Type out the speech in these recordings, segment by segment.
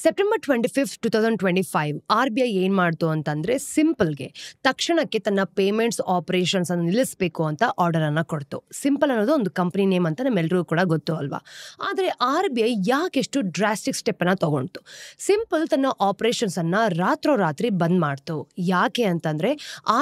September 25, 2025 RBI ಏನ್ ಮಾಡ್ತು ಅಂತಂದ್ರೆ ಸಿಂಪಲ್ಗೆ ತಕ್ಷಣಕ್ಕೆ ತನ್ನ ಪೇಮೆಂಟ್ಸ್ ಆಪರೇಷನ್ಸ್ ಅನ್ನು ನಿಲ್ಲಿಸಬೇಕು ಅಂತ ಆರ್ಡರ್ ಅನ್ನ ಕೊಡ್ತು. ಸಿಂಪಲ್ ಅನ್ನೋದು ಒಂದು ಕಂಪನಿ ನೇಮ್ ಅಂತ ನಮ್ಮೆಲ್ಲರಿಗೂ ಕೂಡ ಗೊತ್ತು ಅಲ್ವಾ. ಆದ್ರೆ RBI ಯಾಕೆಷ್ಟು ಡ್ರಾಸ್ಟಿಕ್ ಸ್ಟೆಪ್ ಅನ್ನ ತಗೊಂಡು ಸಿಂಪಲ್ ತನ್ನ ಆಪರೇಷನ್ಸ್ ಅನ್ನ ರಾತ್ರೋರಾತ್ರಿ ಬಂದ್ ಮಾಡ್ತು. ಯಾಕೆ ಅಂತಂದ್ರೆ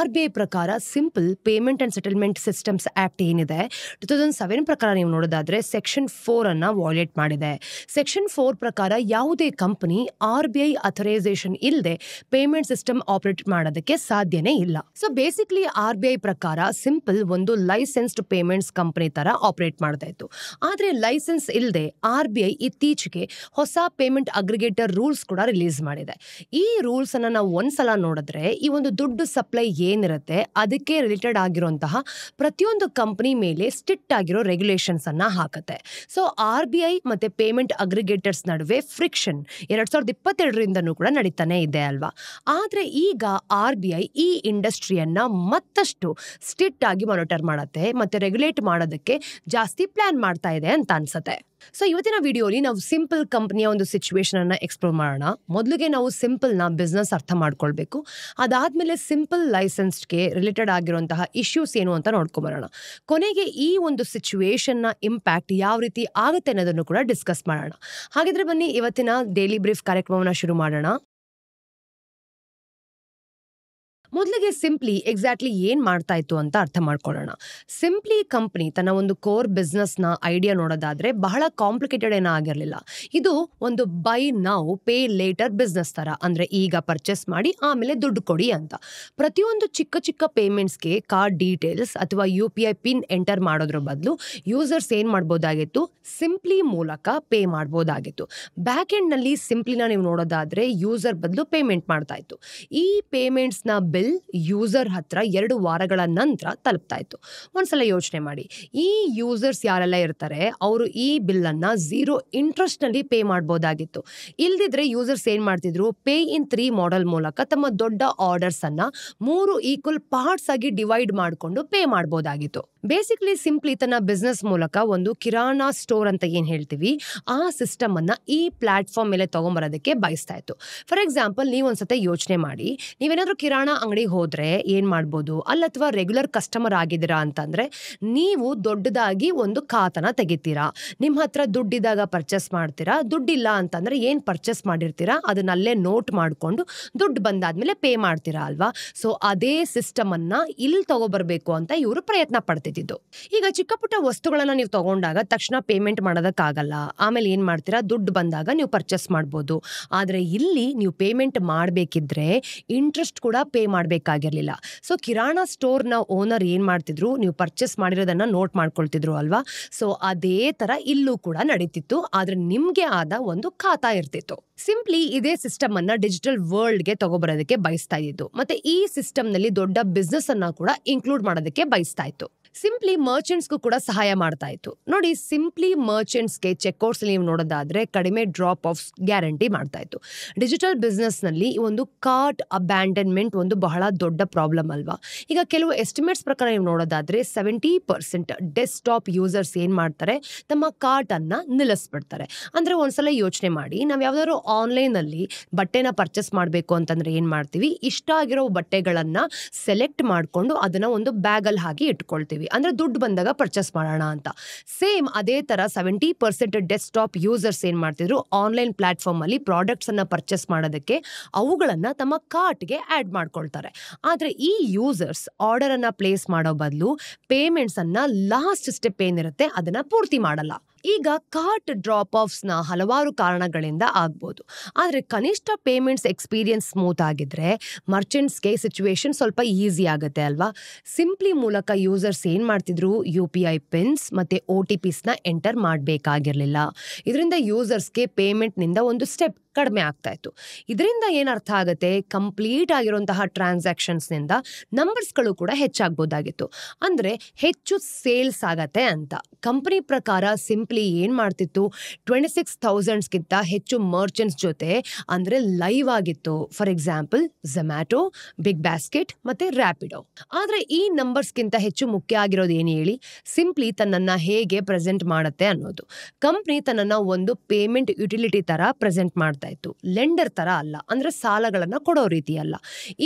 RBI ಪ್ರಕಾರ simple payment and settlement systems act ಏನಿದೆ 2007 ಪ್ರಕಾರ ನೀವು ನೋಡೋದಾದ್ರೆ ಸೆಕ್ಷನ್ 4 ಅನ್ನ ವೈಲೇಟ್ ಮಾಡಿದೆ. ಸೆಕ್ಷನ್ 4 ಪ್ರಕಾರ ಯಾವುದೇ ಕಂಪನಿ RBI ಅಥರೈಸೇಷನ್ ಇಲ್ಲದೆ ಪೇಮೆಂಟ್ ಸಿಸ್ಟಮ್ ಆಪರೇಟ್ ಮಾಡೋದಕ್ಕೆ ಸಾಧ್ಯನೇ ಇಲ್ಲ. ಸೊ ಬೇಸಿಕ್ಲಿ RBI ಪ್ರಕಾರ ಸಿಂಪಲ್ ಒಂದು ಲೈಸೆನ್ಸ್ಡ್ ಪೇಮೆಂಟ್ಸ್ ಕಂಪನಿ ತರ ಆಪರೇಟ್ ಮಾಡ್ತಾ ಇತ್ತು. ಆದ್ರೆ ಲೈಸೆನ್ಸ್ ಇಲ್ಲದೆ RBI ಇತ್ತೀಚೆಗೆ ಹೊಸ ಪೇಮೆಂಟ್ ಅಗ್ರಿಗೇಟರ್ ರೂಲ್ಸ್ ಕೂಡ ರಿಲೀಸ್ ಮಾಡಿದೆ. ಈ ರೂಲ್ಸ್ ಅನ್ನ ನಾವು ಒಂದ್ಸಲ ನೋಡಿದ್ರೆ ಈ ಒಂದು ದುಡ್ಡು ಸಪ್ಲೈ ಏನಿರುತ್ತೆ ಅದಕ್ಕೆ ರಿಲೇಟೆಡ್ ಆಗಿರುವಂತಹ ಪ್ರತಿಯೊಂದು ಕಂಪನಿ ಮೇಲೆ ಸ್ಟ್ರಿಕ್ಟ್ ಆಗಿರೋ ರೆಗ್ಯುಲೇಷನ್ಸ್ ಅನ್ನ ಹಾಕುತ್ತೆ. ಸೊ RBI ಮತ್ತೆ ಪೇಮೆಂಟ್ ಅಗ್ರಿಗೇಟರ್ಸ್ ನಡುವೆ ಫ್ರಿಕ್ಷನ್ 2022ರಿಂದನೂ ಕೂಡ ನಡೀತಾನೆ ಇದೆ ಅಲ್ವಾ. ಆದ್ರೆ ಈಗ RBI ಈ ಇಂಡಸ್ಟ್ರಿಯನ್ನ ಮತ್ತಷ್ಟು ಸ್ಟ್ರಿಕ್ಟ್ ಆಗಿ ಮಾನಿಟರ್ ಮಾಡತ್ತೆ ಮತ್ತೆ ರೆಗ್ಯುಲೇಟ್ ಮಾಡೋದಕ್ಕೆ ಜಾಸ್ತಿ ಪ್ಲಾನ್ ಮಾಡ್ತಾ ಇದೆ ಅಂತ ಅನ್ಸತ್ತೆ. ಸೊ ಇವತ್ತಿನ ವಿಡಿಯೋಲಿ ನಾವು ಸಿಂಪಲ್ ಕಂಪನಿಯ ಒಂದು ಸಿಚುವೇಶನ್ ಅನ್ನ ಎಕ್ಸ್ಪ್ಲೋರ್ ಮಾಡೋಣ. ಮೊದಲಿಗೆ ನಾವು ಸಿಂಪಲ್ ನ ಬಿಸ್ನೆಸ್ ಅರ್ಥ ಮಾಡ್ಕೊಳ್ಬೇಕು. ಅದಾದ್ಮೇಲೆ ಸಿಂಪಲ್ ಲೈಸೆನ್ಸ್ಗೆ ರಿಲೇಟೆಡ್ ಆಗಿರುವಂತಹ ಇಶ್ಯೂಸ್ ಏನು ಅಂತ ನೋಡ್ಕೊಂಬರೋಣ. ಕೊನೆಗೆ ಈ ಒಂದು ಸಿಚುವೇಶನ್ ನ ಇಂಪ್ಯಾಕ್ಟ್ ಯಾವ ರೀತಿ ಆಗುತ್ತೆ ಅನ್ನೋದನ್ನು ಕೂಡ ಡಿಸ್ಕಸ್ ಮಾಡೋಣ. ಹಾಗಿದ್ರೆ ಬನ್ನಿ ಇವತ್ತಿನ ಡೈಲಿ ಬ್ರೀಫ್ ಕಾರ್ಯಕ್ರಮವನ್ನ ಶುರು ಮಾಡೋಣ. ಮೊದಲಿಗೆ ಸಿಂಪ್ಲಿ ಎಕ್ಸಾಕ್ಟ್ಲಿ ಏನ್ ಮಾಡ್ತಾ ಇತ್ತು ಅಂತ ಅರ್ಥ ಮಾಡ್ಕೊಳ್ಳೋಣ. ಸಿಂಪ್ಲಿ ಕಂಪನಿ ತನ್ನ ಒಂದು ಕೋರ್ ಬಿಸ್ನೆಸ್ ನ ಐಡಿಯಾ ನೋಡೋದಾದ್ರೆ ಬಹಳ ಕಾಂಪ್ಲಿಕೇಟೆಡ್ ಏನಾಗಿರ್ಲಿಲ್ಲ. ಇದು ಒಂದು by now pay litre business ತರ, ಅಂದ್ರೆ ಈಗ ಪರ್ಚೇಸ್ ಮಾಡಿ ಆಮೇಲೆ ದುಡ್ಡು ಕೊಡಿ ಅಂತ. ಪ್ರತಿಯೊಂದು ಚಿಕ್ಕ ಚಿಕ್ಕ ಪೇಮೆಂಟ್ಸ್ಗೆ ಕಾರ್ಡ್ ಡೀಟೇಲ್ಸ್ ಅಥವಾ UPI ಪಿನ್ ಎಂಟರ್ ಮಾಡೋದ್ರ ಬದಲು ಯೂಸರ್ಸ್ ಏನ್ ಮಾಡ್ಬೋದಾಗಿತ್ತು, ಸಿಂಪ್ಲಿ ಮೂಲಕ ಪೇ ಮಾಡ್ಬೋದಾಗಿತ್ತು. ಬ್ಯಾಕ್ ಎಂಡ್ ನಲ್ಲಿ ಸಿಂಪ್ಲಿನ ನೀವು ನೋಡೋದಾದ್ರೆ ಯೂಸರ್ ಬದಲು ಪೇಮೆಂಟ್ ಮಾಡ್ತಾ ಇತ್ತು. ಈ ಪೇಮೆಂಟ್ಸ್ ನ ಬಿಲ್ ಯೂಸರ್ ಹತ್ರ 2 ವಾರಗಳ ನಂತರ ತಲುಪ್ತಾ ಇತ್ತು. ಒಂದ್ಸಲ ಯೋಚನೆ ಮಾಡಿ, ಈ ಯೂಸರ್ಸ್ ಯಾರೆಲ್ಲ ಇರ್ತಾರೆ ಅವರು ಈ ಬಿಲ್ ಅನ್ನ 0 ಇಂಟ್ರೆಸ್ಟ್ ನಲ್ಲಿ ಪೇ ಮಾಡಬಹುದಾಗಿತ್ತು. ಇಲ್ದಿದ್ರೆ ಯೂಸರ್ಸ್ ಏನ್ ಮಾಡ್ತಿದ್ರು, ಪೇ ಇನ್ 3 ಮಾಡೆಲ್ ಮೂಲಕ ತಮ್ಮ ದೊಡ್ಡ ಆರ್ಡರ್ಸ್ ಅನ್ನ 3 ಈಕ್ವಲ್ ಪಾರ್ಟ್ಸ್ ಆಗಿ ಡಿವೈಡ್ ಮಾಡಿಕೊಂಡು ಪೇ ಮಾಡಬಹುದಾಗಿತ್ತು. ಬೇಸಿಕ್ಲಿ ಸಿಂಪ್ಲಿ ತನ್ನ ಬಿಸ್ನೆಸ್ ಮೂಲಕ ಒಂದು ಕಿರಾಣಾ ಸ್ಟೋರ್ ಅಂತ ಏನ್ ಹೇಳ್ತೀವಿ ಆ ಸಿಸ್ಟಮ್ ಅನ್ನ ಈ ಪ್ಲಾಟ್ಫಾರ್ಮ್ ಮೇಲೆ ತಗೊಂಬರೋದಕ್ಕೆ ಬಯಸ್ತಾ ಇತ್ತು. ಫಾರ್ ಎಕ್ಸಾಂಪಲ್ ನೀವು ಒಂದ್ಸತ ಯೋಚನೆ ಮಾಡಿ, ನೀವೇನಾದ್ರೂ ಕಿರಾಣಾ ಅಂಗಡಿಗೆ ಹೋದ್ರೆ ಏನ್ ಮಾಡ್ಬೋದು, ಅಲ್ಲ ಅಥವಾ ರೆಗ್ಯುಲರ್ ಕಸ್ಟಮರ್ ಆಗಿದ್ದೀರಾ ಅಂತಂದ್ರೆ ನೀವು ದೊಡ್ಡದಾಗಿ ಒಂದು ಖಾತನ ತೆಗಿತೀರಾ. ನಿಮ್ ಹತ್ರ ದುಡ್ಡಿದ್ದಾಗ ಪರ್ಚೇಸ್ ಮಾಡ್ತೀರಾ, ದುಡ್ಡಿಲ್ಲ ಅಂತಂದ್ರೆ ಏನ್ ಪರ್ಚೇಸ್ ಮಾಡಿರ್ತೀರಾ ಅದನ್ನಲ್ಲೇ ನೋಟ್ ಮಾಡ್ಕೊಂಡು ದುಡ್ಡು ಬಂದಾದ್ಮೇಲೆ ಪೇ ಮಾಡ್ತೀರಾ ಅಲ್ವಾ. ಸೊ ಅದೇ ಸಿಸ್ಟಮ್ ಅನ್ನ ಇಲ್ಲಿ ತಗೋಬರ್ಬೇಕು ಅಂತ ಇವರು ಪ್ರಯತ್ನ ಪಡ್ತಿದ್ದು. ಈಗ ಚಿಕ್ಕ ಪುಟ್ಟ ವಸ್ತುಗಳನ್ನ ನೀವು ತಗೊಂಡಾಗ ತಕ್ಷಣ ಪೇಮೆಂಟ್ ಮಾಡೋದಕ್ಕಾಗಲ್ಲ. ಆಮೇಲೆ ಏನ್ ಮಾಡ್ತೀರಾ, ದುಡ್ಡು ಬಂದಾಗ ನೀವು ಪರ್ಚೇಸ್ ಮಾಡ್ಬೋದು. ಆದ್ರೆ ಇಲ್ಲಿ ನೀವು ಪೇಮೆಂಟ್ ಮಾಡ್ಬೇಕಿದ್ರೆ ಇಂಟ್ರೆಸ್ಟ್ ಕೂಡ ಪೇ ಮಾಡ್ಬೇಕಾಗಿರ್ಲಿಲ್ಲ. ಸೊ ಕಿರಾಣಾ ಸ್ಟೋರ್ ನ ಓನರ್ ಏನ್ ಮಾಡ್ತಿದ್ರು, ನೀವು ಪರ್ಚೇಸ್ ಮಾಡಿರೋದನ್ನ ನೋಟ್ ಮಾಡ್ಕೊಳ್ತಿದ್ರು ಅಲ್ವಾ. ಸೊ ಅದೇ ತರ ಇಲ್ಲೂ ಕೂಡ ನಡೀತಿತ್ತು. ಆದ್ರೆ ನಿಮ್ಗೆ ಆದ ಒಂದು ಖಾತಾ ಇರ್ತಿತ್ತು. ಸಿಂಪ್ಲಿ ಇದೇ ಸಿಸ್ಟಮ್ ಅನ್ನ ಡಿಜಿಟಲ್ ವರ್ಲ್ಡ್ ಗೆ ತಗೋಬರೋದಕ್ಕೆ ಬಯಸ್ತಾ ಇದ್ದು ಮತ್ತೆ ಈ ಸಿಸ್ಟಮ್ ನಲ್ಲಿ ದೊಡ್ಡ ಬಿಸ್ನೆಸ್ ಅನ್ನ ಕೂಡ ಇನ್ಕ್ಲೂಡ್ ಮಾಡೋದಕ್ಕೆ ಬಯಸ್ತಾ ಇತ್ತು. ಸಿಂಪ್ಲಿ ಮರ್ಚೆಂಟ್ಸ್ಗೂ ಕೂಡ ಸಹಾಯ ಮಾಡ್ತಾ ಇತ್ತು. ನೋಡಿ, ಸಿಂಪ್ಲಿ ಮರ್ಚೆಂಟ್ಸ್ಗೆ ಚೆಕ್ಔಟ್ಸ್ ನೀವು ನೋಡೋದಾದ್ರೆ ಕಡಿಮೆ ಡ್ರಾಪ್ ಆಫ್ ಗ್ಯಾರಂಟಿ ಮಾಡ್ತಾ ಇತ್ತು. ಡಿಜಿಟಲ್ ಬಿಸ್ನೆಸ್ ನಲ್ಲಿ ಒಂದು ಕಾರ್ಟ್ ಅಬ್ಯಾಂಡನ್ಮೆಂಟ್ ಒಂದು ಬಹಳ ದೊಡ್ಡ ಪ್ರಾಬ್ಲಮ್ ಅಲ್ವಾ. ಈಗ ಕೆಲವು ಎಸ್ಟಿಮೇಟ್ಸ್ ಪ್ರಕಾರ ನೀವು ನೋಡೋದಾದ್ರೆ 70% ಡೆಸ್ಕ್ಟಾಪ್ ಯೂಸರ್ಸ್ ಏನ್ ಮಾಡ್ತಾರೆ, ತಮ್ಮ ಕಾರ್ಟ್ ಅನ್ನ ನಿಲ್ಲಿಸ್ಬಿಡ್ತಾರೆ. ಅಂದ್ರೆ ಒಂದ್ಸಲ ಯೋಚನೆ ಮಾಡಿ, ನಾವ್ ಯಾವ್ದಾದ್ರು ಆನ್ಲೈನ್ ಅಲ್ಲಿ ಬಟ್ಟೆನ ಪರ್ಚೇಸ್ ಮಾಡ್ಬೇಕು ಅಂತಂದ್ರೆ ಏನ್ ಮಾಡ್ತೀವಿ, ಇಷ್ಟ ಆಗಿರೋ ಬಟ್ಟೆಗಳನ್ನ ಸೆಲೆಕ್ಟ್ ಮಾಡ್ಕೊಂಡು ಅದನ್ನ ಒಂದು ಬ್ಯಾಗ್ ಅಲ್ಲಿ ಹಾಕಿ ಇಟ್ಕೊಳ್ತೀವಿ, ಅಂದ್ರೆ ದುಡ್ಡು ಬಂದಾಗ ಪರ್ಚೇಸ್ ಮಾಡೋಣ ಅಂತ. ಸೇಮ್ ಅದೇ ತರ 70% ಡೆಸ್ಕ್ಟಾಪ್ ಯೂಸರ್ಸ್ ಏನ್ ಮಾಡ್ತಿದ್ರು, ಆನ್ಲೈನ್ ಪ್ಲಾಟ್ಫಾರ್ಮ್ ಅಲ್ಲಿ ಪ್ರಾಡಕ್ಟ್ಸ್ ಅನ್ನ ಪರ್ಚೇಸ್ ಮಾಡೋದಕ್ಕೆ ಅವುಗಳನ್ನ ತಮ್ಮ ಕಾರ್ಟ್ಗೆ ಆಡ್ ಮಾಡ್ಕೊಳ್ತಾರೆ. ಆದ್ರೆ ಈ ಯೂಸರ್ಸ್ ಆರ್ಡರ್ ಅನ್ನ ಪ್ಲೇಸ್ ಮಾಡೋ ಬದಲು ಪೇಮೆಂಟ್ಸ್ ಅನ್ನ ಲಾಸ್ಟ್ ಸ್ಟೆಪ್ ಏನಿರುತ್ತೆ ಅದನ್ನ ಪೂರ್ತಿ ಮಾಡಲ್ಲ. ಈಗ ಕಾರ್ಟ್ ಡ್ರಾಪ್ ಆಫ್ಸ್ ನ ಹಲವಾರು ಕಾರಣಗಳಿಂದ ಆಗ್ಬೋದು. ಆದ್ರೆ ಕನಿಷ್ಠ ಪೇಮೆಂಟ್ಸ್ ಎಕ್ಸ್ಪೀರಿಯನ್ಸ್ ಸ್ಮೂತ್ ಆಗಿದ್ರೆ ಮರ್ಚೆಂಟ್ಸ್ಗೆ ಸಿಚುವೇಶನ್ ಸ್ವಲ್ಪ ಈಸಿ ಆಗುತ್ತೆ ಅಲ್ವಾ. ಸಿಂಪ್ಲಿ ಮೂಲಕ ಯೂಸರ್ಸ್ ಏನ್ ಮಾಡ್ತಿದ್ರು, UPI ಪಿನ್ಸ್ ಮತ್ತೆ OTPs ನ ಎಂಟರ್ ಮಾಡ್ಬೇಕಾಗಿರ್ಲಿಲ್ಲ. ಇದರಿಂದ ಯೂಸರ್ಸ್ಗೆ ಪೇಮೆಂಟ್ ನಿಂದ ಒಂದು ಸ್ಟೆಪ್ ಕಡಿಮೆ ಆಗ್ತಾ ಇತ್ತು. ಇದರಿಂದ ಏನ್ ಅರ್ಥ ಆಗುತ್ತೆ, ಕಂಪ್ಲೀಟ್ ಆಗಿರುವಂತಹ ಟ್ರಾನ್ಸಾಕ್ಷನ್ಸ್ ನಿಂದ ನಂಬರ್ಸ್ಗಳು ಕೂಡ ಹೆಚ್ಚಾಗಬಹುದಾಗಿತ್ತು. ಅಂದ್ರೆ ಹೆಚ್ಚು ಸೇಲ್ಸ್ ಆಗತ್ತೆ ಅಂತ. ಕಂಪನಿ ಪ್ರಕಾರ ಸಿಂಪ್ಲಿ ಏನ್ ಮಾಡ್ತಿತ್ತು, 26,000ಗಿಂತ ಹೆಚ್ಚು ಮರ್ಚೆಂಟ್ಸ್ ಜೊತೆ ಅಂದ್ರೆ ಲೈವ್ ಆಗಿತ್ತು. For example Zomato, Big Basket ಮತ್ತೆ ರ್ಯಾಪಿಡೋ. ಆದ್ರೆ ಈ ನಂಬರ್ಸ್ಗಿಂತ ಹೆಚ್ಚು ಮುಖ್ಯ ಆಗಿರೋದು ಏನು ಹೇಳಿ, ಸಿಂಪ್ಲಿ ತನ್ನನ್ನ ಹೇಗೆ ಪ್ರೆಸೆಂಟ್ ಮಾಡುತ್ತೆ ಅನ್ನೋದು. ಕಂಪನಿ ತನ್ನನ್ನ ಒಂದು ಪೇಮೆಂಟ್ ಯುಟಿಲಿಟಿ ತರ ಪ್ರೆಸೆಂಟ್ ಮಾಡ್ತಾ ಮಾಡ್ತಾ ಇತ್ತು. ಲೆಂಡರ್ ತರ ಅಲ್ಲ, ಅಂದ್ರೆ ಸಾಲಗಳನ್ನ ಕೊಡೋ ರೀತಿ ಅಲ್ಲ.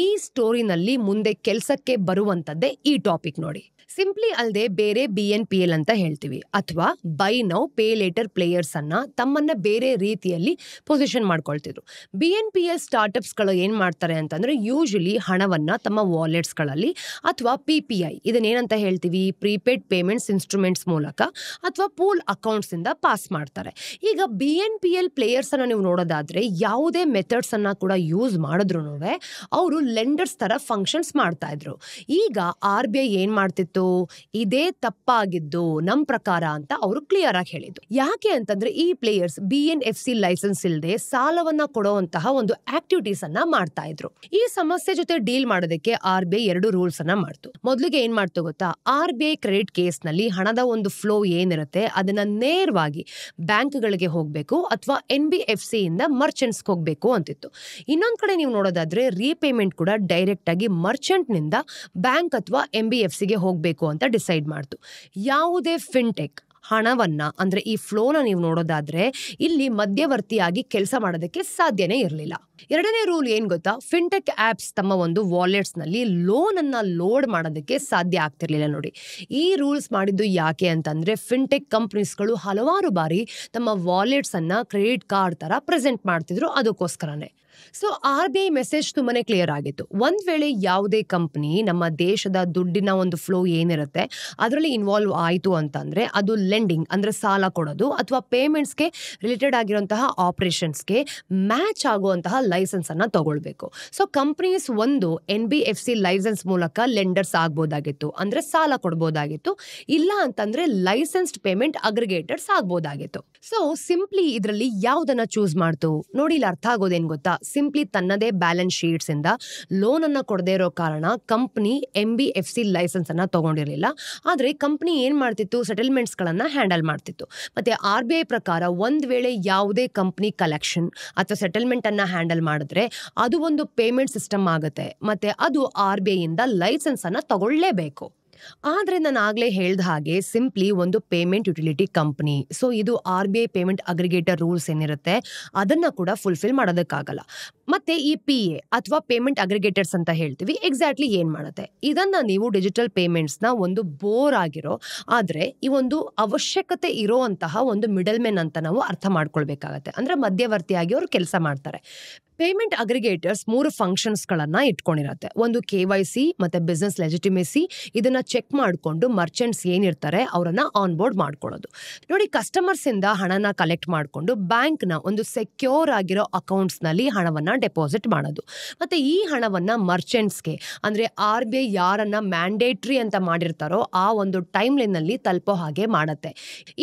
ಈ ಸ್ಟೋರಿನಲ್ಲಿ ಮುಂದೆ ಕೆಲ್ಸಕ್ಕೆ ಬರುವಂತದ್ದೇ ಈ ಟಾಪಿಕ್ ನೋಡಿ. ಸಿಂಪ್ಲಿ ಅಲ್ಲದೆ ಬೇರೆ BNPL ಅಂತ ಹೇಳ್ತೀವಿ, ಅಥವಾ by now pay litre players ಅನ್ನ ತಮ್ಮನ್ನ ಬೇರೆ ರೀತಿಯಲ್ಲಿ ಪೊಸಿಷನ್ ಮಾಡ್ಕೊಳ್ತಿದ್ರು. BNPL ಸ್ಟಾರ್ಟ್ಅಪ್ಸ್ ಗಳು ಏನ್ ಮಾಡ್ತಾರೆ ಅಂತಂದ್ರೆ ಯೂಶಲಿ ಹಣವನ್ನ ತಮ್ಮ ವಾಲೆಟ್ಸ್ ಗಳಲ್ಲಿ ಅಥವಾ PPI ಇದನ್ನೇನಂತ ಹೇಳ್ತೀವಿ, ಪ್ರೀಪೇಡ್ ಪೇಮೆಂಟ್ಸ್ ಇನ್ಸ್ಟ್ರೂಮೆಂಟ್ಸ್ ಮೂಲಕ ಅಥವಾ ಪೂಲ್ ಅಕೌಂಟ್ಸ್ ಇಂದ ಪಾಸ್ ಮಾಡ್ತಾರೆ. ಈಗ BNPL ಪ್ಲೇಯರ್ಸ್ ಅನ್ನ ನೀವು ನೋಡೋದಾದ್ರೆ ಯಾವುದೇ ಮೆಥಡ್ಸ್ ಅನ್ನ ಕೂಡ ಯೂಸ್ ಮಾಡಿದ್ರು ಅವರು ಲೆಂಡರ್ಸ್ ತರ ಫಂಕ್ಷನ್ಸ್ ಮಾಡ್ತಾ ಇದ್ರು. ಈಗ RBI ಏನ್ ಮಾಡ್ತಿತ್ತು, ಇದೇ ತಪ್ಪಾಗಿದ್ದು ನಮ್ ಪ್ರಕಾರ ಅಂತ ಅವರು ಕ್ಲಿಯರ್ ಆಗಿ ಹೇಳಿದ್ದು. ಯಾಕೆ ಅಂತಂದ್ರೆ ಈ ಪ್ಲೇಯರ್ಸ್ BNFC ಲೈಸೆನ್ಸ್ ಇಲ್ಲದೆ ಸಾಲವನ್ನ ಕೊಡುವಂತಹ ಒಂದು ಆಕ್ಟಿವಿಟೀಸ್ ಅನ್ನ ಮಾಡ್ತಾ ಇದ್ರು. ಈ ಸಮಸ್ಯೆ ಜೊತೆ ಡೀಲ್ ಮಾಡೋದಕ್ಕೆ RBI 2 ರೂಲ್ಸ್ ಅನ್ನ ಮಾಡ್ತು. ಮೊದಲಿಗೆ ಏನ್ ಮಾಡ್ತು ಗೊತ್ತಾ, RBI ಕ್ರೆಡಿಟ್ ಕೇಸ್ ನಲ್ಲಿ ಹಣದ ಒಂದು ಫ್ಲೋ ಏನಿರುತ್ತೆ ಅದನ್ನ ನೇರವಾಗಿ ಬ್ಯಾಂಕ್ಗಳಿಗೆ ಹೋಗ್ಬೇಕು ಅಥವಾ NBFC ಇಂದ ಮರ್ಚೆಂಟ್ಸ್ ಹೋಗ್ಬೇಕು ಅಂತಿತ್ತು. ಇನ್ನೊಂದ್ ಕಡೆ ನೀವು ನೋಡೋದಾದ್ರೆ ರೀಪೇಮೆಂಟ್ ಕೂಡ ಡೈರೆಕ್ಟ್ ಆಗಿ ಮರ್ಚೆಂಟ್ ನಿಂದ ಬ್ಯಾಂಕ್ ಅಥವಾ NBFC ಗೆ ಹೋಗ್ಬೇಕು ಅಂತ ಡಿಸೈಡ್ ಮಾಡ್ತು. ಯಾವುದೇ ಫಿನ್ಟೆಕ್ ಹಣವನ್ನ ಅಂದ್ರೆ ಈ ಫ್ಲೋನ ನೀವು ನೋಡೋದಾದ್ರೆ ಇಲ್ಲಿ ಮಧ್ಯವರ್ತಿಯಾಗಿ ಕೆಲಸ ಮಾಡೋದಕ್ಕೆ ಸಾಧ್ಯನೇ ಇರಲಿಲ್ಲ. ಎರಡನೇ ರೂಲ್ ಏನ್ ಗೊತ್ತಾ, ಫಿನ್ಟೆಕ್ ಆಪ್ಸ್ ತಮ್ಮ ಒಂದು ವಾಲೆಟ್ಸ್ ನಲ್ಲಿ ಲೋನ್ ಅನ್ನ ಲೋಡ್ ಮಾಡೋದಕ್ಕೆ ಸಾಧ್ಯ ಆಗ್ತಿರ್ಲಿಲ್ಲ ನೋಡಿ. ಈ ರೂಲ್ಸ್ ಮಾಡಿದ್ದು ಯಾಕೆ ಅಂತಂದ್ರೆ ಫಿನ್ಟೆಕ್ ಕಂಪನೀಸ್ಗಳು ಹಲವಾರು ಬಾರಿ ತಮ್ಮ ವಾಲೆಟ್ಸ್ ಅನ್ನ ಕ್ರೆಡಿಟ್ ಕಾರ್ಡ್ ತರ ಪ್ರೆಸೆಂಟ್ ಮಾಡ್ತಿದ್ರು, ಅದಕ್ಕೋಸ್ಕರನೇ. ಸೊ RBI ಮೆಸೇಜ್ ತುಂಬಾನೇ ಕ್ಲಿಯರ್ ಆಗಿತ್ತು. ಒಂದ್ ವೇಳೆ ಯಾವುದೇ ಕಂಪನಿ ನಮ್ಮ ದೇಶದ ದುಡ್ಡಿನ ಒಂದು ಫ್ಲೋ ಏನಿರುತ್ತೆ ಅದರಲ್ಲಿ ಇನ್ವಾಲ್ವ್ ಆಯ್ತು ಅಂತಂದ್ರೆ ಅದು ಲೆಂಡಿಂಗ್ ಅಂದ್ರೆ ಸಾಲ ಕೊಡೋದು ಅಥವಾ ಪೇಮೆಂಟ್ಸ್ಗೆ ರಿಲೇಟೆಡ್ ಆಗಿರುವಂತಹ ಆಪರೇಷನ್ಸ್ಗೆ ಮ್ಯಾಚ್ ಆಗುವಂತಹ ಲೈಸೆನ್ಸ್ ಅನ್ನ ತಗೊಳ್ಬೇಕು. ಸೊ ಕಂಪನೀಸ್ ಒಂದು NBFC ಲೈಸೆನ್ಸ್ ಮೂಲಕ ಲೆಂಡರ್ಸ್ ಆಗ್ಬೋದಾಗಿತ್ತು, ಅಂದ್ರೆ ಸಾಲ ಕೊಡ್ಬೋದಾಗಿತ್ತು. ಇಲ್ಲ ಅಂತಂದ್ರೆ ಲೈಸೆನ್ಸ್ಡ್ ಪೇಮೆಂಟ್ ಅಗ್ರಿಗೇಟರ್ಸ್ ಆಗ್ಬೋದಾಗಿತ್ತು. ಸೊ ಸಿಂಪ್ಲಿ ಇದರಲ್ಲಿ ಯಾವ್ದನ್ನ ಚೂಸ್ ಮಾಡ್ತು ನೋಡಿ. ಇಲ್ಲಿ ಅರ್ಥ ಆಗೋದೇನ್ ಗೊತ್ತಾ, ಸಿಂಪ್ಲಿ ತನ್ನದೇ ಬ್ಯಾಲೆನ್ಸ್ ಶೀಟ್ಸ್ ಇಂದ ಲೋನ್ ಅನ್ನ ಕೊಡದೇ ಇರೋ ಕಾರಣ ಕಂಪನಿ NBFC ಲೈಸೆನ್ಸ್ ಅನ್ನ ತಗೊಂಡಿರಲಿಲ್ಲ. ಆದ್ರೆ ಕಂಪನಿ ಏನ್ ಮಾಡ್ತಿತ್ತು, ಸೆಟಲ್ಮೆಂಟ್ಸ್ ಗಳನ್ನ ಹ್ಯಾಂಡಲ್ ಮಾಡ್ತಿತ್ತು. ಮತ್ತೆ RBI ಪ್ರಕಾರ ಒಂದ್ ವೇಳೆ ಯಾವುದೇ ಕಂಪನಿ ಕಲೆಕ್ಷನ್ ಅಥವಾ ಸೆಟಲ್ಮೆಂಟ್ ಅನ್ನ ಹ್ಯಾಂಡಲ್ ಮಾಡಿದ್ರೆ ಅದು ಒಂದು ಪೇಮೆಂಟ್ ಸಿಸ್ಟಮ್ ಆಗುತ್ತೆ, ಮತ್ತೆ ಅದು RBI ಇಂದ ಲೈಸೆನ್ಸ್ ಅನ್ನ ತಗೊಳ್ಳೇಬೇಕು. ಆದ್ರೆ ನಾನು ಆಗ್ಲೇ ಹೇಳ್ದ ಹಾಗೆ ಸಿಂಪ್ಲಿ ಒಂದು ಪೇಮೆಂಟ್ ಯುಟಿಲಿಟಿ ಕಂಪನಿ. ಸೊ ಇದು RBI ಪೇಮೆಂಟ್ ಅಗ್ರಿಗೇಟರ್ ರೂಲ್ಸ್ ಏನಿರುತ್ತೆ ಅದನ್ನ ಕೂಡ ಫುಲ್ಫಿಲ್ ಮಾಡೋದಕ್ಕಾಗಲ್ಲ. ಮತ್ತೆ ಈ PA ಅಥವಾ ಪೇಮೆಂಟ್ ಅಗ್ರಿಗೇಟರ್ಸ್ ಅಂತ ಹೇಳ್ತೀವಿ, ಎಕ್ಸಾಕ್ಟ್ಲಿ ಏನ್ ಮಾಡುತ್ತೆ, ಇದನ್ನ ನೀವು ಡಿಜಿಟಲ್ ಪೇಮೆಂಟ್ಸ್ ನ ಒಂದು ಬೋರ್ ಆಗಿರೋ ಆದ್ರೆ ಈ ಒಂದು ಅವಶ್ಯಕತೆ ಇರೋಂತಹ ಒಂದು ಮಿಡಲ್ ಮೆನ್ ಅಂತ ನಾವು ಅರ್ಥ ಮಾಡ್ಕೊಳ್ಬೇಕಾಗತ್ತೆ. ಅಂದ್ರೆ ಮಧ್ಯವರ್ತಿಯಾಗಿ ಅವರು ಕೆಲಸ ಮಾಡ್ತಾರೆ. ಪೇಮೆಂಟ್ ಅಗ್ರಿಗೇಟರ್ಸ್ 3 ಫಂಕ್ಷನ್ಸ್ ಗಳನ್ನ ಇಟ್ಕೊಂಡಿರತ್ತೆ. ಒಂದು KYC ಮತ್ತೆ ಬಿಸ್ನೆಸ್ ಲೆಜಿಟಿಮೇಸಿ, ಇದನ್ನ ಚೆಕ್ ಮಾಡ್ಕೊಂಡು ಮರ್ಚೆಂಟ್ಸ್ ಏನಿರ್ತಾರೆ ಅವರನ್ನ ಆನ್ ಬೋರ್ಡ್ ಮಾಡ್ಕೊಳ್ಳೋದು. ನೋಡಿ, ಕಸ್ಟಮರ್ಸ್ ಇಂದ ಹಣನ ಕಲೆಕ್ಟ್ ಮಾಡ್ಕೊಂಡು ಬ್ಯಾಂಕ್ ನ ಒಂದು ಸೆಕ್ಯೂರ್ ಆಗಿರೋ ಅಕೌಂಟ್ಸ್ ನಲ್ಲಿ ಹಣವನ್ನ ಡೆಪಾಸಿಟ್ ಮಾಡೋದು. ಮತ್ತೆ ಈ ಹಣವನ್ನ ಮರ್ಚೆಂಟ್ಸ್ಗೆ ಅಂದ್ರೆ RBI ಯಾರನ್ನ ಮ್ಯಾಂಡೇಟ್ರಿ ಅಂತ ಮಾಡಿರ್ತಾರೋ ಆ ಒಂದು ಟೈಮ್ ಲೈನ್ ನಲ್ಲಿ ತಲುಪೋ ಹಾಗೆ ಮಾಡತ್ತೆ.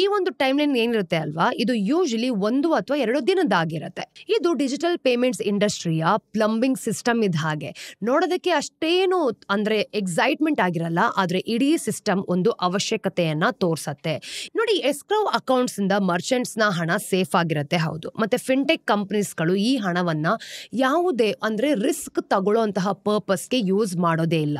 ಈ ಒಂದು ಟೈಮ್ ಲೈನ್ ಏನಿರುತ್ತೆ ಅಲ್ವಾ, ಇದು ಯೂಶಲಿ 1 ಅಥವಾ 2 ದಿನದಾಗಿರತ್ತೆ. ಇದು ಡಿಜಿಟಲ್ ಪೇಮೆಂಟ್ಸ್ ಇಂಡಸ್ಟ್ರಿಯ ಪ್ಲಂಬಿಂಗ್ ಸಿಸ್ಟಮ್ ಇದ್ದ ಹಾಗೆ. ನೋಡೋದಕ್ಕೆ ಅಷ್ಟೇನು ಅಂದ್ರೆ ಎಕ್ಸೈಟ್ಮೆಂಟ್ ಆಗಿರಲ್ಲ, ಆದ್ರೆ ಇಡೀ ಸಿಸ್ಟಮ್ ಒಂದು ಅವಶ್ಯಕತೆಯನ್ನ ತೋರ್ಸತ್ತೆ. ನೋಡಿ, ಎಸ್ಕ್ರೋ ಅಕೌಂಟ್ಸ್ ಇಂದ ಮರ್ಚೆಂಟ್ಸ್ ನ ಹಣ ಸೇಫ್ ಆಗಿರತ್ತೆ, ಹೌದು. ಮತ್ತೆ ಫಿನ್ಟೆಕ್ ಕಂಪನೀಸ್ಗಳು ಈ ಹಣವನ್ನ ಯಾವುದೇ ಅಂದ್ರೆ ರಿಸ್ಕ್ ತಗೊಳ್ಳೋಂತಹ ಪರ್ಪಸ್ಗೆ ಯೂಸ್ ಮಾಡೋದೇ ಇಲ್ಲ.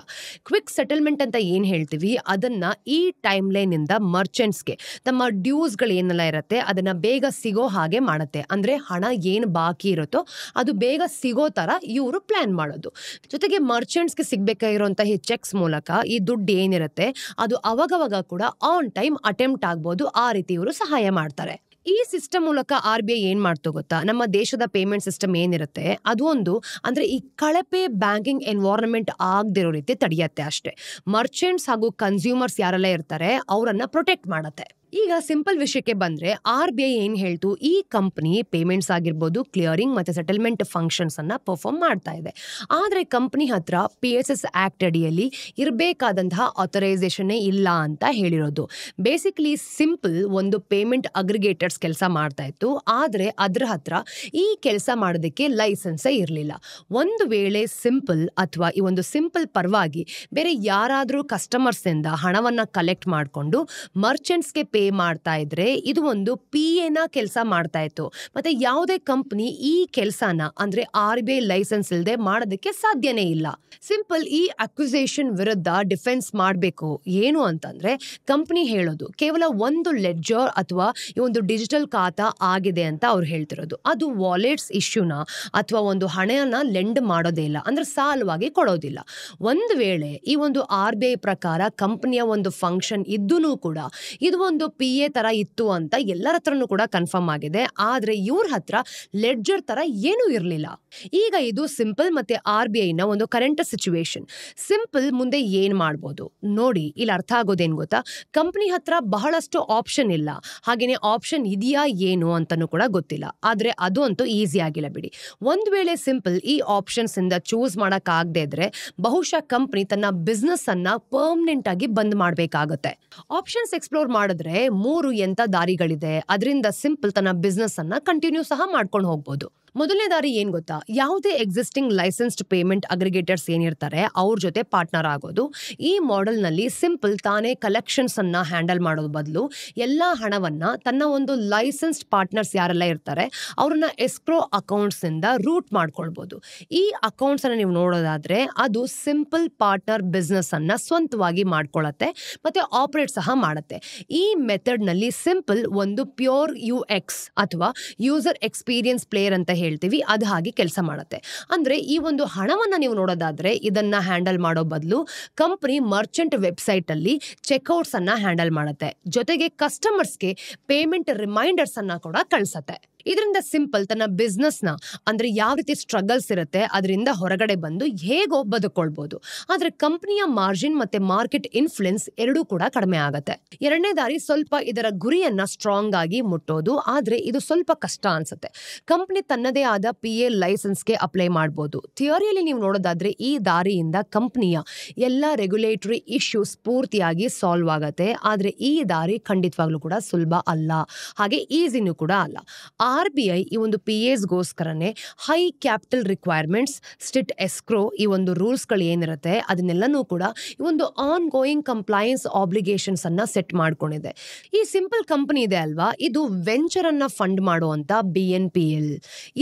ಕ್ವಿಕ್ ಸೆಟಲ್ಮೆಂಟ್ ಅಂತ ಏನ್ ಹೇಳ್ತೀವಿ ಅದನ್ನ ಈ ಟೈಮ್ ಲೈನ್ ಇಂದ ಮರ್ಚೆಂಟ್ಸ್ಗೆ ತಮ್ಮ ಡ್ಯೂಸ್ಗಳು ಏನೆಲ್ಲ ಇರುತ್ತೆ ಅದನ್ನ ಬೇಗ ಸಿಗೋ ಹಾಗೆ ಮಾಡುತ್ತೆ. ಅಂದ್ರೆ ಹಣ ಏನ್ ಬಾಕಿ ಇರುತ್ತೋ ಅದು ಬೇಗ ಸಿಗೋ ತರ ಇವರು ಪ್ಲಾನ್ ಮಾಡೋದು. ಜೊತೆಗೆ ಮರ್ಚೆಂಟ್ಸ್ಗೆ ಸಿಗ್ಬೇಕಾಗಿರುವಂತಹ ಚೆಕ್ಸ್ ಮೂಲಕ ಈ ದುಡ್ಡು ಏನಿರುತ್ತೆ ಅದು ಅವಾಗವಾಗ ಕೂಡ ಆನ್ ಟೈಮ್ ಅಟೆಂಪ್ಟ್ ಆಗ್ಬೋದು, ಆ ರೀತಿ ಇವರು ಸಹಾಯ ಮಾಡ್ತಾರೆ. ಈ ಸಿಸ್ಟಮ್ ಮೂಲಕ RBI ಏನ್ ಮಾಡ್ತು ಗೊತ್ತಾ, ನಮ್ಮ ದೇಶದ ಪೇಮೆಂಟ್ ಸಿಸ್ಟಮ್ ಏನಿರುತ್ತೆ ಅದು ಒಂದು ಅಂದ್ರೆ ಈ ಕಳಪೆ ಬ್ಯಾಂಕಿಂಗ್ ಎನ್ವೈರನ್ಮೆಂಟ್ ಆಗದಿರೋ ರೀತಿ ತಡೆಯತ್ತೆ ಅಷ್ಟೇ. ಮರ್ಚೆಂಟ್ಸ್ ಹಾಗೂ ಕನ್ಸ್ಯೂಮರ್ಸ್ ಯಾರೆಲ್ಲ ಇರ್ತಾರೆ ಅವರನ್ನ ಪ್ರೊಟೆಕ್ಟ್ ಮಾಡತ್ತೆ. ಈಗ ಸಿಂಪಲ್ ವಿಷಯಕ್ಕೆ ಬಂದ್ರೆ RBI ಏನ್ ಹೇಳ್ತು, ಈ ಕಂಪನಿ ಪೇಮೆಂಟ್ಸ್ ಆಗಿರ್ಬೋದು, ಕ್ಲಿಯರಿಂಗ್ ಮತ್ತೆ ಸೆಟಲ್ಮೆಂಟ್ ಫಂಕ್ಷನ್ಸ್ ಅನ್ನ ಪರ್ಫಾರ್ಮ್ ಮಾಡ್ತಾ ಇದೆ. ಆದ್ರೆ ಕಂಪನಿ ಹತ್ರ PSS ಆಕ್ಟ್ ಅಡಿಯಲ್ಲಿ ಇರಬೇಕಾದಂತಹ ಆಥರೈಸೇಷನ್ ಇಲ್ಲ ಅಂತ ಹೇಳಿರೋದು. ಬೇಸಿಕಲಿ ಸಿಂಪಲ್ ಒಂದು ಪೇಮೆಂಟ್ ಅಗ್ರಿಗೇಟರ್ಸ್ ಕೆಲಸ ಮಾಡ್ತಾ ಇತ್ತು, ಆದ್ರೆ ಅದ್ರ ಹತ್ರ ಈ ಕೆಲಸ ಮಾಡೋದಕ್ಕೆ ಲೈಸೆನ್ಸೇ ಇರಲಿಲ್ಲ. ಒಂದು ವೇಳೆ ಸಿಂಪಲ್ ಅಥವಾ ಈ ಒಂದು ಸಿಂಪಲ್ ಪರವಾಗಿ ಬೇರೆ ಯಾರಾದ್ರೂ ಕಸ್ಟಮರ್ಸ್ ಇಂದ ಹಣವನ್ನ ಕಲೆಕ್ಟ್ ಮಾಡಿಕೊಂಡು ಮರ್ಚೆಂಟ್ಸ್ಗೆ ಪೇ ಮಾಡ್ತಾ ಇದ್ರೆ ಇದು ಒಂದು PA ನ ಕೆಲಸ ಮಾಡ್ತಾ ಇತ್ತು. ಮತ್ತೆ ಯಾವುದೇ ಕಂಪನಿ ಈ ಕೆಲಸನ ಅಂದ್ರೆ RBI ಲೈಸೆನ್ಸ್ ಇಲ್ಲದೆ ಮಾಡೋದಕ್ಕೆ ಸಾಧ್ಯನೇ ಇಲ್ಲ. ಸಿಂಪಲ್ ಈ ಅಕ್ವಿಸೇಷನ್ ವಿರುದ್ಧ ಡಿಫೆನ್ಸ್ ಮಾಡಬೇಕು ಏನು ಅಂತಂದ್ರೆ ಕಂಪನಿ ಹೇಳೋದು ಕೇವಲ ಒಂದು ಲೆಡ್ಜರ್ ಅಥವಾ ಈ ಒಂದು ಡಿಜಿಟಲ್ ಖಾತಾ ಆಗಿದೆ ಅಂತ ಅವ್ರು ಹೇಳ್ತಿರೋದು. ಅದು ವಾಲೆಟ್ಸ್ ಇಶ್ಯೂನ ಅಥವಾ ಒಂದು ಹಣನ ಲೆಂಡ್ ಮಾಡೋದೇ ಇಲ್ಲ, ಅಂದ್ರೆ ಸಾಲವಾಗಿ ಕೊಡೋದಿಲ್ಲ. ಒಂದು ವೇಳೆ ಈ ಒಂದು RBI ಪ್ರಕಾರ ಕಂಪನಿಯ ಒಂದು ಫಂಕ್ಷನ್ ಇದ್ದೂ ಕೂಡ ಇದು ಒಂದು PA ತರ ಇತ್ತು ಅಂತ ಎಲ್ಲರ ಹತ್ರನೂ ಕೂಡ ಕನ್ಫರ್ಮ್ ಆಗಿದೆ. ಆದ್ರೆ ಇವ್ರ ಹತ್ರ ಲೆಡ್ಜರ್ ತರ ಏನೂ ಇರಲಿಲ್ಲ. ಈಗ ಇದು ಸಿಂಪಲ್ ಮತ್ತೆ RBI ನ ಒಂದು ಕರೆಂಟ್ ಸಿಚುವೇಶನ್. ಸಿಂಪಲ್ ಮುಂದೆ ಏನ್ ಮಾಡ್ಬೋದು ನೋಡಿ, ಇಲ್ಲಿ ಅರ್ಥ ಆಗೋದೇನ್ ಗೊತ್ತಾ, ಕಂಪನಿ ಹತ್ರ ಬಹಳಷ್ಟು ಆಪ್ಷನ್ ಇಲ್ಲ, ಹಾಗೇನೆ ಆಪ್ಷನ್ ಇದೆಯಾ ಏನು ಅಂತಾನೂ ಕೂಡ ಗೊತ್ತಿಲ್ಲ. ಆದ್ರೆ ಅದು ಅಂತೂ ಈಸಿ ಆಗಿಲ್ಲ ಬಿಡಿ. ಒಂದ್ ವೇಳೆ ಸಿಂಪಲ್ ಈ ಆಪ್ಷನ್ಸ್ ಇಂದ ಚೂಸ್ ಮಾಡಕ್ ಆಗದೆ ಇದ್ರೆ ಬಹುಶಃ ಕಂಪನಿ ತನ್ನ ಬಿಸ್ನೆಸ್ ಅನ್ನ ಪರ್ಮನೆಂಟ್ ಆಗಿ ಬಂದ್ ಮಾಡ್ಬೇಕಾಗತ್ತೆ. ಆಪ್ಷನ್ಸ್ ಎಕ್ಸ್ಪ್ಲೋರ್ ಮಾಡಿದ್ರೆ 3 ಎಂತ ದಾರಿಗಳಿದೆ, ಅದರಿಂದ ಸಿಂಪಲ್ ತನ್ನ ಬಿಸ್ನೆಸ್ ಅನ್ನ ಕಂಟಿನ್ಯೂ ಸಹ ಮಾಡ್ಕೊಂಡು ಹೋಗ್ಬೋದು. ಮೊದಲನೇ ದಾರಿ ಏನ್ ಗೊತ್ತಾ, ಯಾವುದೇ ಎಕ್ಸಿಸ್ಟಿಂಗ್ ಲೈಸೆನ್ಸ್ಡ್ ಪೇಮೆಂಟ್ ಅಗ್ರಿಗೇಟರ್ಸ್ ಏನಿರ್ತಾರೆ ಅವ್ರ ಜೊತೆ ಪಾರ್ಟ್ನರ್ ಆಗೋದು. ಈ ಮಾಡೆಲ್ ನಲ್ಲಿ ಸಿಂಪಲ್ ತಾನೇ ಕಲೆಕ್ಷನ್ಸ್ ಅನ್ನ ಹ್ಯಾಂಡಲ್ ಮಾಡೋದು ಬದಲು ಎಲ್ಲಾ ಹಣವನ್ನ ತನ್ನ ಒಂದು ಲೈಸೆನ್ಸ್ಡ್ ಪಾರ್ಟ್ನರ್ಸ್ ಯಾರೆಲ್ಲ ಇರ್ತಾರೆ ಅವ್ರನ್ನ ಎಸ್ಕ್ರೋ ಅಕೌಂಟ್ಸ್ ಇಂದ ರೂಟ್ ಮಾಡ್ಕೊಳ್ಬಹುದು. ಈ ಅಕೌಂಟ್ಸ್ ಅನ್ನ ನೀವು ನೋಡೋದಾದ್ರೆ ಅದು ಸಿಂಪಲ್ ಪಾರ್ಟ್ನರ್ ಬಿಸ್ನೆಸ್ ಅನ್ನ ಸ್ವಂತವಾಗಿ ಮಾಡ್ಕೊಳ್ಳುತ್ತೆ ಮತ್ತೆ ಆಪರೇಟ್ ಸಹ ಮಾಡುತ್ತೆ. ಈ ಮೆಥಡ್ ನಲ್ಲಿ ಸಿಂಪಲ್ ಒಂದು ಪ್ಯೂರ್ UX ಅಥವಾ ಯೂಸರ್ ಎಕ್ಸ್ಪೀರಿಯನ್ಸ್ ಪ್ಲೇಯರ್ ಅಂತ ಹೇಳ್ತೀವಿ, ಅದು ಹಾಗೆ ಕೆಲಸ ಮಾಡುತ್ತೆ. ಅಂದ್ರೆ ಈ ಒಂದು ಹಣವನ್ನ ನೀವು ನೋಡೋದಾದ್ರೆ ಇದನ್ನ ಹ್ಯಾಂಡಲ್ ಮಾಡೋ ಬದಲು ಕಂಪನಿ ಮರ್ಚೆಂಟ್ ವೆಬ್ಸೈಟ್ ಅಲ್ಲಿ ಚೆಕ್ಔಟ್ಸ್ ಅನ್ನ ಹ್ಯಾಂಡಲ್ ಮಾಡುತ್ತೆ, ಜೊತೆಗೆ ಕಸ್ಟಮರ್ಸ್ಗೆ ಪೇಮೆಂಟ್ ರಿಮೈಂಡರ್ಸ್ ಅನ್ನ ಕೂಡ ಕಳಿಸುತ್ತೆ. ಇದರಿಂದ ಸಿಂಪಲ್ ತನ್ನ ಬಿಸ್ನೆಸ್ ನ ಅಂದ್ರೆ ಯಾವ ರೀತಿ ಸ್ಟ್ರಗಲ್ಸ್ ಇರುತ್ತೆ ಅದರಿಂದ ಹೊರಗಡೆ ಬಂದು ಹೇಗೋ ಬದುಕೊಳ್ಬಹುದು. ಆದ್ರೆ ಕಂಪನಿಯ ಮಾರ್ಜಿನ್ ಮತ್ತೆ ಮಾರ್ಕೆಟ್ ಇನ್ಫ್ಲುಯೆನ್ಸ್ ಎರಡೂ ಕೂಡ ಕಡಿಮೆ ಆಗತ್ತೆ. ಎರಡನೇ ದಾರಿ ಸ್ವಲ್ಪ ಇದರ ಗುರಿಯನ್ನ ಸ್ಟ್ರಾಂಗ್ ಆಗಿ ಮುಟ್ಟೋದು, ಆದ್ರೆ ಇದು ಸ್ವಲ್ಪ ಕಷ್ಟ ಅನ್ಸುತ್ತೆ. ಕಂಪನಿ ತನ್ನದೇ ಆದ PA ಲೈಸೆನ್ಸ್ಗೆ ಅಪ್ಲೈ ಮಾಡಬಹುದು. ಥಿಯರಿಯಲ್ಲಿ ನೀವು ನೋಡೋದಾದ್ರೆ ಈ ದಾರಿಯಿಂದ ಕಂಪನಿಯ ಎಲ್ಲಾ ರೆಗ್ಯುಲೇಟರಿ ಇಶ್ಯೂಸ್ ಪೂರ್ತಿಯಾಗಿ ಸಾಲ್ವ್ ಆಗತ್ತೆ. ಆದ್ರೆ ಈ ದಾರಿ ಖಂಡಿತವಾಗ್ಲೂ ಕೂಡ ಸುಲಭ ಅಲ್ಲ, ಹಾಗೆ ಈಸಿನೂ ಕೂಡ ಅಲ್ಲ. RBI ಈ ಒಂದು PAsಗೋಸ್ಕರನೇ ಹೈ ಕ್ಯಾಪಿಟಲ್ ರಿಕ್ವೈರ್ಮೆಂಟ್ಸ್, ಸ್ಟ್ರಿಕ್ಟ್ ಎಸ್ಕ್ರೋ ಈ ಒಂದು ರೂಲ್ಸ್ ಗಳು ಏನಿರುತ್ತೆ ಅದನ್ನೆಲ್ಲನೂ ಕೂಡ ಈ ಒಂದು ಆನ್ ಗೋಯಿಂಗ್ ಕಂಪ್ಲೈನ್ಸ್ ಆಬ್ಲಿಗೇಷನ್ಸ್ ಅನ್ನ ಸೆಟ್ ಮಾಡ್ಕೊಂಡಿದೆ. ಈ ಸಿಂಪಲ್ ಕಂಪನಿ ಇದೆ ಅಲ್ವಾ, ಇದು ವೆಂಚರ್ ಅನ್ನ ಫಂಡ್ ಮಾಡುವಂತ BNPL.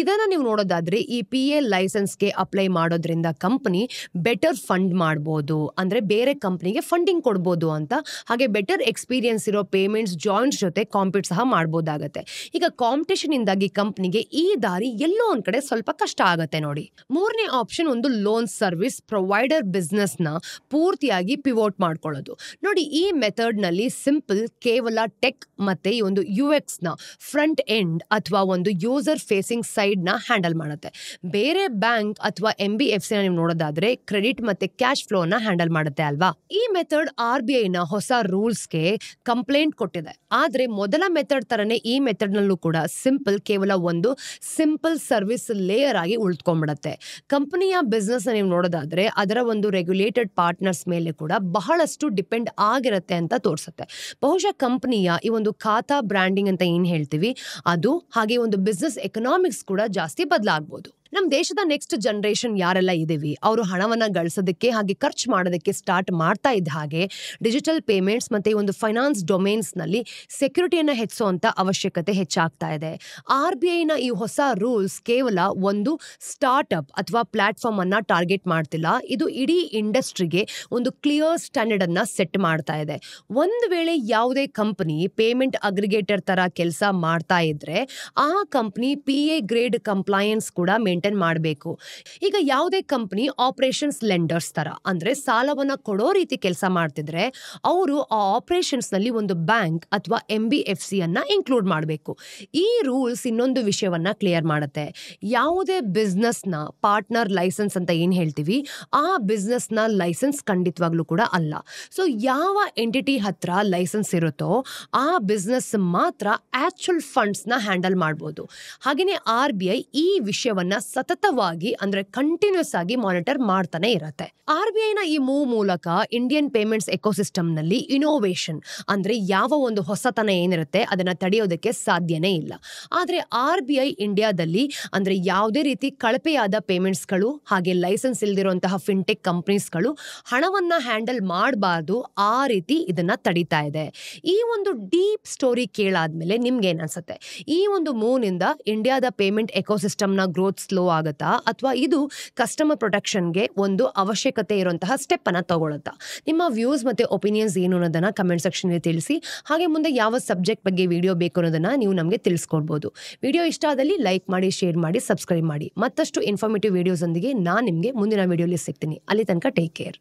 ಇದನ್ನ ನೀವು ನೋಡೋದಾದ್ರೆ ಈ PA ಲೈಸೆನ್ಸ್ಗೆ ಅಪ್ಲೈ ಮಾಡೋದ್ರಿಂದ ಕಂಪನಿ ಬೆಟರ್ ಫಂಡ್ ಮಾಡಬಹುದು, ಅಂದ್ರೆ ಬೇರೆ ಕಂಪನಿಗೆ ಫಂಡಿಂಗ್ ಕೊಡ್ಬೋದು ಅಂತ. ಹಾಗೆ ಬೆಟರ್ ಎಕ್ಸ್ಪೀರಿಯನ್ಸ್ ಇರೋ ಪೇಮೆಂಟ್ಸ್ ಜಾಯಿಂಟ್ಸ್ ಜೊತೆ ಕಾಂಪೀಟ್ ಸಹ ಮಾಡಬಹುದಾಗತ್ತೆ. ಈಗ ಕಾಂಪಿಟೇಷನ್ ಇಂದಾಗಿ ಕಂಪನಿಗೆ ಈ ದಾರಿ ಎಲ್ಲೋ ಒಂದ್ ಕಡೆ ಸ್ವಲ್ಪ ಕಷ್ಟ ಆಗತ್ತೆ ನೋಡಿ. ಮೂರನೇ ಆಪ್ಷನ್ ಒಂದು ಲೋನ್ ಸರ್ವಿಸ್ ಪ್ರೊವೈಡರ್ ಬಿಸ್ನೆಸ್ ನ ಪೂರ್ತಿಯಾಗಿ ಪಿವೋಟ್ ಮಾಡ್ಕೊಳ್ಳೋದು. ನೋಡಿ, ಈ ಮೆಥಡ್ ನಲ್ಲಿ ಸಿಂಪಲ್ ಕೇವಲ ಟೆಕ್ ಮತ್ತೆ ಈ ಒಂದು UX ನ ಫ್ರಂಟ್ ಎಂಡ್ ಅಥವಾ ಒಂದು ಯೂಸರ್ ಫೇಸಿಂಗ್ ಸೈಡ್ ನ ಹ್ಯಾಂಡಲ್ ಮಾಡುತ್ತೆ. ಬೇರೆ ಬ್ಯಾಂಕ್ ಅಥವಾ MBFC ನ ನೀವು ನೋಡೋದಾದ್ರೆ ಕ್ರೆಡಿಟ್ ಮತ್ತೆ ಕ್ಯಾಶ್ ಫ್ಲೋ ನ ಹ್ಯಾಂಡಲ್ ಮಾಡುತ್ತೆ ಅಲ್ವಾ. ಈ ಮೆಥಡ್ RBI ನ ಹೊಸ ರೂಲ್ಸ್ಗೆ ಕಂಪ್ಲೇಂಟ್ ಕೊಟ್ಟಿದೆ. ಆದ್ರೆ ಮೊದಲ ಮೆಥಡ್ ತರನೇ ಈ ಮೆಥಡ್ ನಲ್ಲೂ ಕೂಡ ಸಿಂಪಲ್ ಕೇವಲ ಒಂದು ಸಿಂಪಲ್ ಸರ್ವಿಸ್ ಲೇಯರ್ ಆಗಿ ಉಳಿದುಕೊಂಡ್ಬಿಡುತ್ತೆ. ಕಂಪನಿಯ ಬಿಸ್ನೆಸ್ ನೀವು ನೋಡೋದಾದ್ರೆ ಅದರ ಒಂದು ರೆಗ್ಯುಲೇಟೆಡ್ ಪಾರ್ಟ್ನರ್ಸ್ ಮೇಲೆ ಕೂಡ ಬಹಳಷ್ಟು ಡಿಪೆಂಡ್ ಆಗಿರುತ್ತೆ ಅಂತ ತೋರಿಸುತ್ತೆ. ಬಹುಶಃ ಕಂಪನಿಯ ಈ ಒಂದು ಖಾತಾ ಬ್ರ್ಯಾಂಡಿಂಗ್ ಅಂತ ಏನ್ ಹೇಳ್ತೀವಿ ಅದು, ಹಾಗೆ ಒಂದು ಬಿಸ್ನೆಸ್ ಎಕನಾಮಿಕ್ಸ್ ಕೂಡ ಜಾಸ್ತಿ ಬದಲಾಗಬಹುದು. ನಮ್ಮ ದೇಶದ ನೆಕ್ಸ್ಟ್ ಜನರೇಷನ್ ಯಾರೆಲ್ಲ ಇದೀವಿ ಅವರು ಹಣವನ್ನ ಗಳಿಸೋದಕ್ಕೆ ಹಾಗೆ ಖರ್ಚು ಮಾಡೋದಕ್ಕೆ ಸ್ಟಾರ್ಟ್ ಮಾಡ್ತಾ ಇದ್ದ ಹಾಗೆ ಡಿಜಿಟಲ್ ಪೇಮೆಂಟ್ಸ್ ಮತ್ತೆ ಒಂದು ಫೈನಾನ್ಸ್ ಡೊಮೇನ್ಸ್ ನಲ್ಲಿ ಸೆಕ್ಯೂರಿಟಿಯನ್ನ ಹೆಚ್ಚಿಸುವಂತ ಅವಶ್ಯಕತೆ ಹೆಚ್ಚಾಗ್ತಾ ಇದೆ. RBI ನ ಈ ಹೊಸ ರೂಲ್ಸ್ ಕೇವಲ ಒಂದು ಸ್ಟಾರ್ಟ್ ಅಪ್ ಅಥವಾ ಪ್ಲಾಟ್ಫಾರ್ಮ್ ಅನ್ನ ಟಾರ್ಗೆಟ್ ಮಾಡ್ತಿಲ್ಲ, ಇದು ಇಡೀ ಇಂಡಸ್ಟ್ರಿಗೆ ಒಂದು ಕ್ಲಿಯರ್ ಸ್ಟ್ಯಾಂಡರ್ಡ್ ಅನ್ನ ಸೆಟ್ ಮಾಡ್ತಾ ಇದೆ. ಒಂದು ವೇಳೆ ಯಾವುದೇ ಕಂಪನಿ ಪೇಮೆಂಟ್ ಅಗ್ರಿಗೇಟರ್ ತರ ಕೆಲಸ ಮಾಡ್ತಾ ಇದ್ರೆ ಆ ಕಂಪನಿ PA ಗ್ರೇಡ್ ಕಂಪ್ಲೈಯನ್ಸ್ ಕೂಡ ಮೇಂಟೈನ್ ಮಾಡಬೇಕು. ಈಗ ಯಾವುದೇ ಕಂಪನಿ ಆಪರೇಷನ್ಸ್ ಲೆಂಡರ್ಸ್ ತರ ಅಂದ್ರೆ ಸಾಲವನ್ನ ಕೊಡೋ ರೀತಿ ಕೆಲಸ ಮಾಡ್ತಿದ್ರೆ ಅವರು ಆ ಆಪರೇಷನ್ಸ್ ನಲ್ಲಿ ಒಂದು ಬ್ಯಾಂಕ್ ಅಥವಾ MBFC ಅನ್ನ ಇನ್ಕ್ಲೂಡ್ ಮಾಡಬೇಕು. ಈ ರೂಲ್ಸ್ ಇನ್ನೊಂದು ವಿಷಯವನ್ನ ಕ್ಲಿಯರ್ ಮಾಡುತ್ತೆ. ಯಾವುದೇ ಬಿಸ್ನೆಸ್ ನ ಪಾರ್ಟ್ನರ್ ಲೈಸೆನ್ಸ್ ಅಂತ ಏನ್ ಹೇಳ್ತೀವಿ ಆ ಬಿಸ್ನೆಸ್ ನ ಲೈಸೆನ್ಸ್ ಖಂಡಿತವಾಗ್ಲೂ ಕೂಡ ಅಲ್ಲ. ಸೊ ಯಾವ ಎಂಟಿಟಿ ಹತ್ರ ಲೈಸೆನ್ಸ್ ಇರುತ್ತೋ ಆ ಬಿಸ್ನೆಸ್ ಮಾತ್ರ ಆಕ್ಚುಯಲ್ ಫಂಡ್ಸ್ ನ ಹ್ಯಾಂಡಲ್ ಮಾಡಬಹುದು. ಹಾಗೇನೆ RBI ಈ ವಿಷಯವನ್ನ ಸತತವಾಗಿ ಅಂದ್ರೆ ಕಂಟಿನ್ಯೂಸ್ ಆಗಿ ಮಾನಿಟರ್ ಮಾಡ್ತಾನೆ ಇರತ್ತೆ. RBI ನ ಈ ಮೂವ್ ಮೂಲಕ ಇಂಡಿಯನ್ ಪೇಮೆಂಟ್ಸ್ ಎಕೋಸಿಸ್ಟಮ್ ನಲ್ಲಿ ಇನೋವೇಷನ್ ಅಂದ್ರೆ ಯಾವ ಒಂದು ಹೊಸತನ ಏನಿರುತ್ತೆ ಅದನ್ನ ತಡೆಯೋದಕ್ಕೆ ಸಾಧ್ಯನೇ ಇಲ್ಲ. ಆದ್ರೆ RBI ಇಂಡಿಯಾದಲ್ಲಿ ಅಂದ್ರೆ ಯಾವುದೇ ರೀತಿ ಕಳಪೆಯಾದ ಪೇಮೆಂಟ್ಸ್ಗಳು ಹಾಗೆ ಲೈಸೆನ್ಸ್ ಇಲ್ದಿರುವಂತಹ ಫಿನ್ಟೆಕ್ ಕಂಪನೀಸ್ಗಳು ಹಣವನ್ನ ಹ್ಯಾಂಡಲ್ ಮಾಡಬಾರ್ದು, ಆ ರೀತಿ ಇದನ್ನ ತಡೀತಾ ಇದೆ. ಈ ಒಂದು ಡೀಪ್ ಸ್ಟೋರಿ ಕೇಳಾದ್ಮೇಲೆ ನಿಮ್ಗೆ ಏನ್ ಅನ್ಸುತ್ತೆ? ಈ ಒಂದು ಮೂವ್ ನಿಂದ ಇಂಡಿಯಾದ ಪೇಮೆಂಟ್ ಎಕೋಸಿಸ್ಟಮ್ ನ ಗ್ರೋತ್ ಸ್ಲೋ ಆಗುತ್ತಾ ಅಥವಾ ಇದು ಕಸ್ಟಮರ್ ಪ್ರೊಟೆಕ್ಷನ್ಗೆ ಒಂದು ಅವಶ್ಯಕತೆ ಇರುವಂತಹ ಸ್ಟೆಪ್ ಅನ್ನ ತಗೊಳುತ್ತಾ? ನಿಮ್ಮ ವ್ಯೂಸ್ ಮತ್ತೆ ಒಪಿನಿಯನ್ಸ್ ಏನು ಅನ್ನೋದನ್ನ ಕಮೆಂಟ್ ಸೆಕ್ಷನ್ ಅಲ್ಲಿ ತಿಳಿಸಿ. ಹಾಗೆ ಮುಂದೆ ಯಾವ ಸಬ್ಜೆಕ್ಟ್ ಬಗ್ಗೆ ವಿಡಿಯೋ ಬೇಕು ಅನ್ನೋದನ್ನ ನೀವು ನಮಗೆ ತಿಳಿಸ್ಕೊಡ್ಬೋದು. ವಿಡಿಯೋ ಇಷ್ಟ ಆದಲ್ಲಿ ಲೈಕ್ ಮಾಡಿ, ಶೇರ್ ಮಾಡಿ, ಸಬ್ಸ್ಕ್ರೈಬ್ ಮಾಡಿ. ಮತ್ತಷ್ಟು ಇನ್ಫಾರ್ಮೇಟಿವ್ ವಿಡಿಯೋಸ್ ಒಂದಿಗೆ ನಾನು ನಿಮಗೆ ಮುಂದಿನ ವಿಡಿಯೋಲಿ ಸಿಗ್ತೀನಿ. ಅಲ್ಲಿ ತನಕ ಟೇಕ್ ಕೇರ್.